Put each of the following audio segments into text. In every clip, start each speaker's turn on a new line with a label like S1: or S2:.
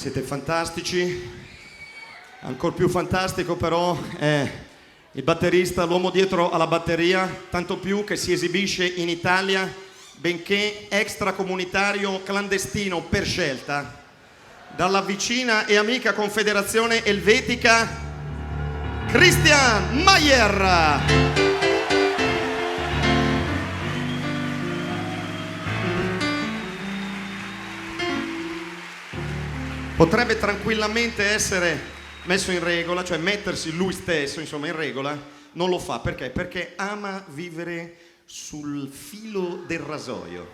S1: Siete fantastici. Ancora più fantastico però è il batterista, l'uomo dietro alla batteria, tanto più che si esibisce in Italia, benché extracomunitario clandestino per scelta, dalla vicina e amica Confederazione Elvetica, Christian Maier. Potrebbe tranquillamente essere messo in regola, cioè mettersi lui stesso, insomma, in regola, non lo fa. Perché? Perché ama vivere sul filo del rasoio.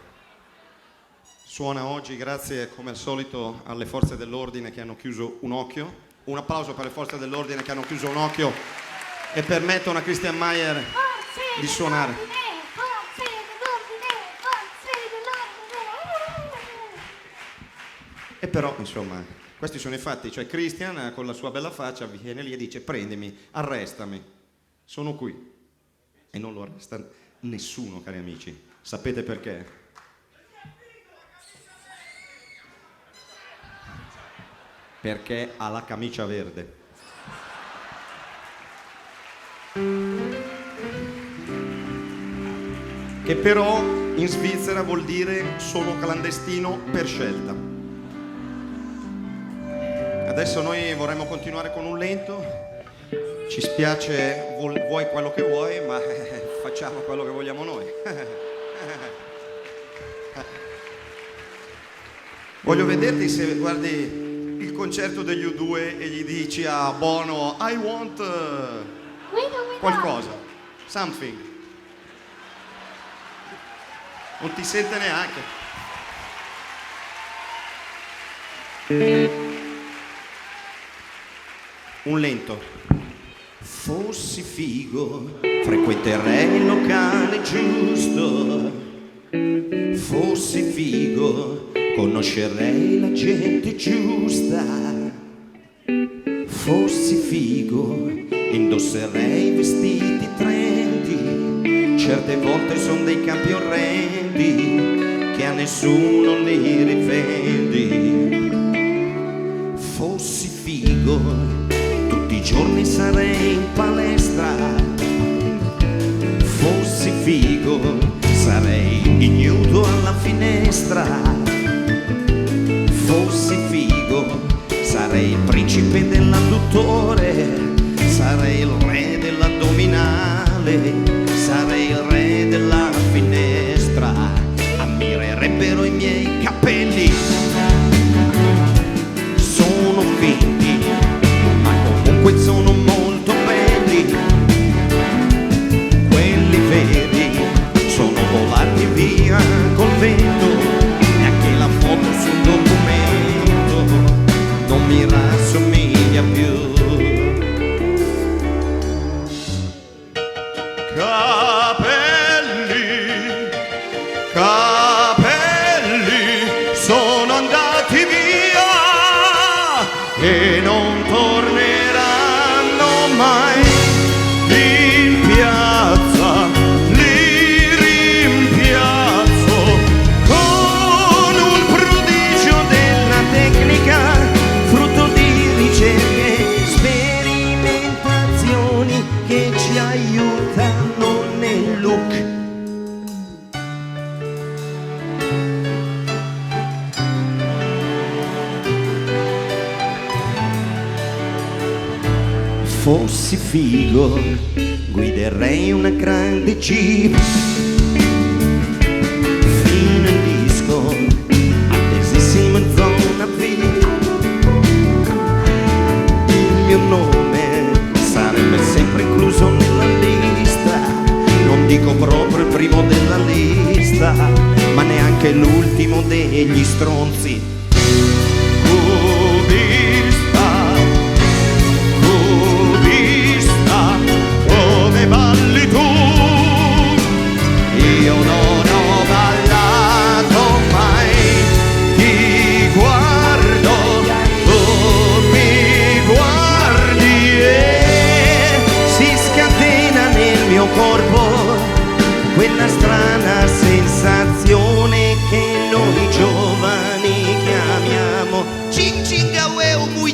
S1: Suona oggi grazie, come al solito, alle forze dell'ordine che hanno chiuso un occhio. Un applauso per le forze dell'ordine che hanno chiuso un occhio e permettono a Christian Maier di suonare. E però, insomma, questi sono i fatti. Cioè Christian con la sua bella faccia viene lì e dice: prendimi, arrestami, sono qui. E non lo arresta nessuno, cari amici. Sapete perché? Perché ha la camicia verde. Che però in Svizzera vuol dire sono clandestino per scelta. Adesso noi vorremmo continuare con un lento, ci spiace, vuoi quello che vuoi, ma facciamo quello che vogliamo noi. Voglio vederti se guardi il concerto degli U2 e gli dici a Bono I want qualcosa, something. Non ti sente neanche. Un lento. Fossi figo, frequenterei il locale giusto. Fossi figo, conoscerei la gente giusta. Fossi figo, indosserei vestiti trendy. Certe volte sono dei campi orrendi che a nessuno li rivendi. Fossi figo, tutti i giorni sarei in palestra. Fossi figo, sarei ignudo alla finestra. Fossi figo, sarei il principe dell'adduttore. Sarei il re dell'addominale. Sarei il re della finestra. Ammirerebbero i miei capelli. Sono finti, comunque sono molto belli. Quelli veri sono volati via col vento. E anche la foto sul documento non mi rassomiglia più. Capelli sono andati via e non torneranno mai. In piazza li rimpiazzo con un prodigio della tecnica, frutto di ricerche, sperimentazioni che ci aiutano nel look. Fossi figo, guiderei una grande jeep fino in disco, attesissimo in zona V. Il mio nome sarebbe sempre incluso nella lista. Non dico proprio il primo della lista, ma neanche l'ultimo degli stronzi. Come balli tu? Io non ho ballato mai. Ti guardo, tu mi guardi e si scatena nel mio corpo quella strana sensazione che noi giovani chiamiamo
S2: wewe